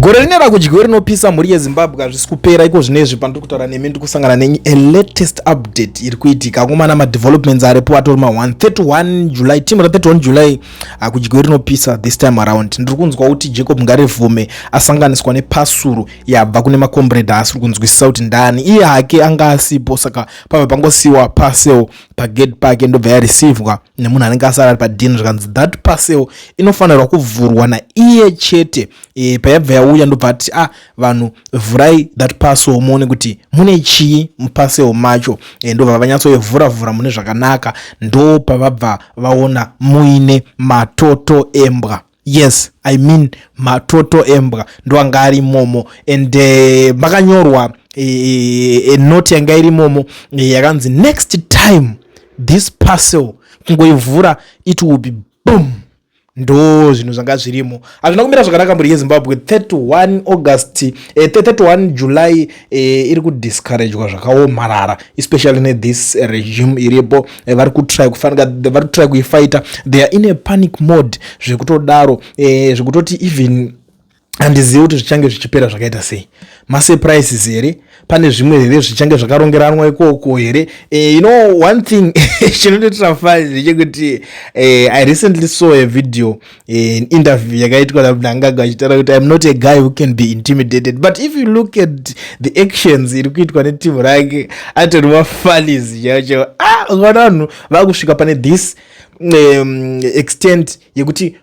Gore rinera kudyiwa rinopisa mhuri yeZimbabwe hazvisi kupera iko zvinezvi pandiri kutaura nemi ndiri kusangana nenyu a latest update iri kuitika kumana madevelopments aripo atori ma-31 July timu ra-31 July kudyiwa rinopisa this time around. Ndiri kunzwa kuti Jacob Ngarivhume asanganiswa nepasuru yabva kune makomrade asiri kunzwisisa kuti ndani iye hake anga asipo, saka pamwe pangosiwa parcel pagate pake ndobva yarisivwa nemunhu anenge asara ari padini zvakanzi that parcel inofanirwa kuvhurwa naiye chete. Payabva yauya ndobva ati vanhu vhurai that parcel muone kuti mune chii mupasel macho, ndobva vanyatsoivhura mune zvakanaka, ndo pavabva vaona muine matoto embwa. Yes, I mean matoto embwa ndo anga ari momo, and makanyorwa note yanga iri momo yakanzi next time this parcel kungoivhura it will be boom. Ndo zvinhu zvanga zvirimo hazvina kumira zvakanaka mhuri yeZimbabwe. 31 July iri kudiscouragwa zvakaomarara, especially nethis regime iripo. Vari kutry kuifighta, they are in a panic mode zvekutodaro, zvekutoti even handizivi kuti zvichange zvichipera zvakaita sei. Masurprises here, pane zvimwe here zvichange zvakarongeranwa ikoko here. You know one thing chinondotira fani ndechekuti I recently saw a video, an interview yakaitwa naMnangagwa achitaura kuti I'm not a guy who can be intimidated, but if you look at the actions iri kuitwa netimu rake atori mafanizi chacho. Ukaona vanhu vakusvika pane this extent yekuti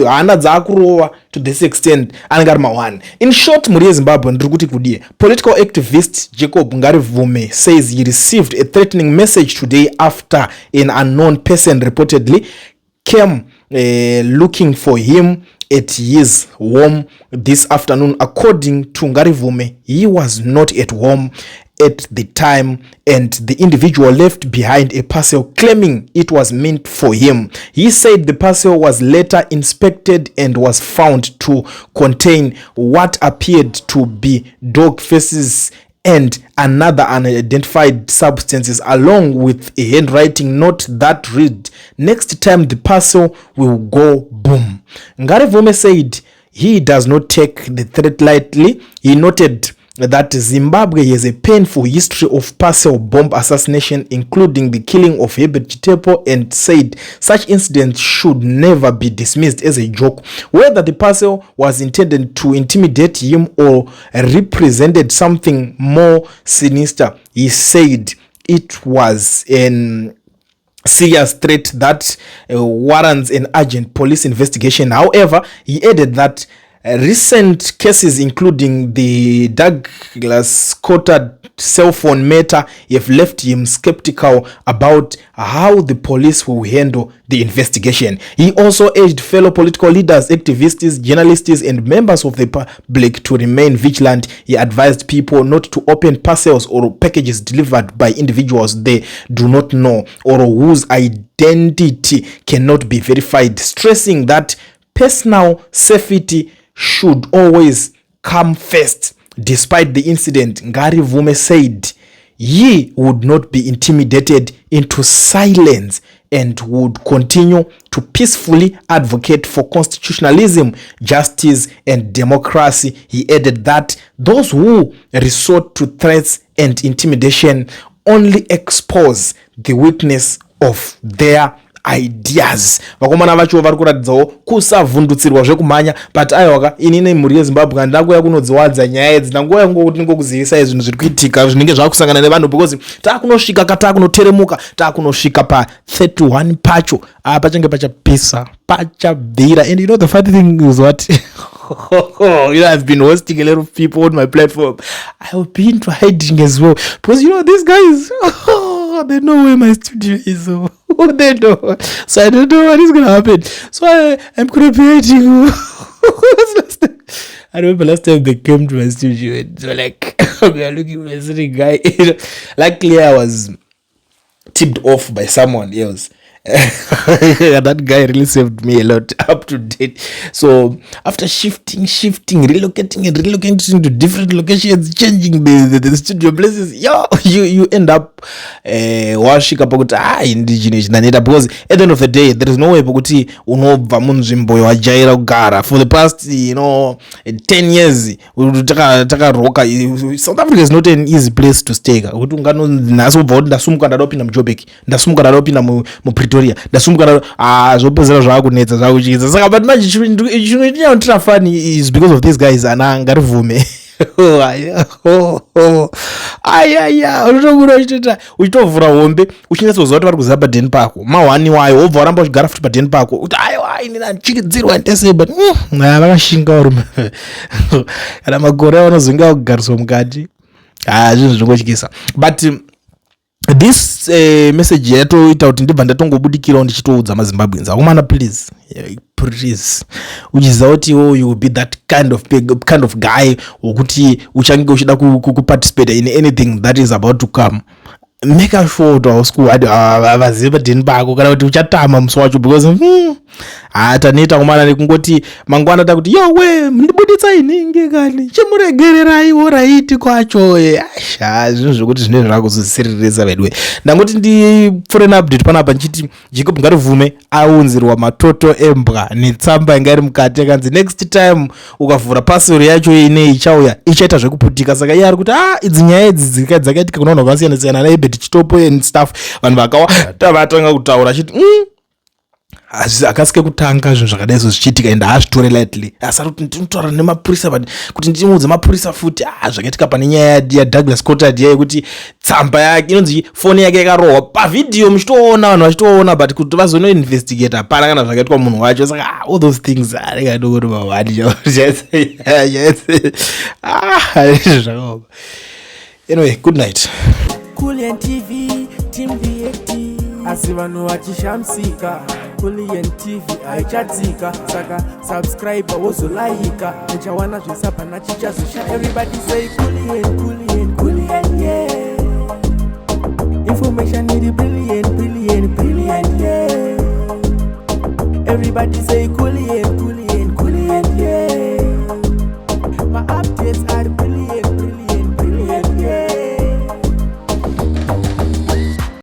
hana dzakurova to this extent anenge ari ma1. In short, mhuri yeZimbabwe ndiri kuti kudie. Political activist Jacob Ngarivhume says he received a threatening message today after an unknown person reportedly came looking for him at his home this afternoon. According to Ngarivhume, he was not at home at the time and the individual left behind a parcel claiming it was meant for him. He said the parcel was later inspected and was found to contain what appeared to be dog feces and another unidentified substances, along with a handwriting note that read, "Next time the parcel will go boom." Ngarivhume said he does not take the threat lightly. He noted that Zimbabwe has a painful history of parcel bomb assassination, including the killing of Herbert Chitepo, and said such incidents should never be dismissed as a joke. Whether the parcel was intended to intimidate him or represented something more sinister, he said it was an serious threat that warrants an urgent police investigation. However, he added that recent cases, including the Douglas-Cotter cell phone matter, have left him skeptical about how the police will handle the investigation. He also urged fellow political leaders, activists, journalists, and members of the public to remain vigilant. He advised people not to open parcels or packages delivered by individuals they do not know or whose identity cannot be verified, stressing that personal safety should always come first. Despite the incident, Ngarivhume said he would not be intimidated into silence and would continue to peacefully advocate for constitutionalism, justice, and democracy. He added that those who resort to threats and intimidation only expose the weakness of their ideas. Vakomana vacho vari kuratidzawo kusavhundutsirwa zvekumhanya, but aiwaka inini mhuri yeZimbabwe handakuya kunodziwadza nyaya idzi, ndangoya kuti ningokuzivisai zvinhu zviri kuitika zvinenge zvakusangana nevanhu, because taakunosvika taakunoteremuka taakunosvika pa31 pacho pachange pachapisa pachabvira. And you know the funny thing is what you know, I've been hosting a lot of people on my platform. I've been hiding as well, because you know these guys they know where my studio is, so they know. So I don't know what is gonna happen. So I'm gonna be hiding. I remember last time they came to my studio and they were like, we are looking for a certain guy. Luckily I was tipped off by someone else, That guy really saved me a lot up to date. So after shifting, relocating to different locations, changing the studio places, you end up washika pakuti indigenous naneta, because at the end of the day there is no way pakuti unobva munzvimbo wajaira kugara for the past 10 years takaroka. South Africa is not an easy place to stay kuti unganonasi kubva kuti ndasumuka ndadopinda muJoburg, ndasumuka ndadopinda muPretoria, ndasumuka zvopedzera zvakunetsa zvakuchitsa. Saka but manje chinotira funny is because of these guys ana Ngarivhume. Uchitovhura hombe uchinatsoziva kuti vari kuziva padheni pako mahwani wayo, wobva waramba uchigara futi padheni pako kuti chikidzirwa ndeseba vakashinga varume. Kana makore avanozonga kugariswa mukati zvinhu zvinongotyisa. But this message yatoita kuti ndibva ndatongobudikirawo ndichitoudza maZimbabweans, akomana please uchiziva kuti you will be that kind of guy wokuti uchange uchida kuparticipate in anything that is about to come, make sure kuti havazive padheni pako kana kuti uchatama musi wacho, because taneta kumana nekungoti mangwana takuti yowe ndibuditsa iningi kani chimuregereraiwo raiti kwacho. Zvinhu zvokuti zvinenge zvakuzosiririsa vedwe. Ndangoti ndipfure neupdate panapa nchiti Jacob Ngarivhume aunzirwa matoto embwa netsamba inga iri mukati yakanzi next time ukavhura parcel yacho ine ichauya ichaita zvekuputika. Saka iye ari kuti idzi nyaya idzi dzakaitika kuna vanhu vakasiyana siyana naibet chitopo and stuff. Vanhu vakawanda vatanga kutaura achiti akasike kutanga zvinhu zvakadai zvichiitika ende hazvitore lightly. Asi ari kuti ndinotaura nemapurisa kuti ndimuudze mapurisa futi zvakaitika pane nyaya yaDouglas Cottard yekuti tsamba yake inonzi foni yake yakarohwa pavhidhiyo muchitoona vanhu vachitoona, but kuti vazonoinvestigate hapana kana zvakaitwa munhu wacho. Saka all those things aringadokoti mavhadi zvakaoma. Anyway, good night. Kulien TV, Team VAT. Asi vanhu vachishamsika, Kulien TV haichatsika. Saka subscribe wozolaika, uchawana zvisapana chichazosha. Everybody say Kulien, yeah. Information is brilliant, yeah. Everybody say Kulien.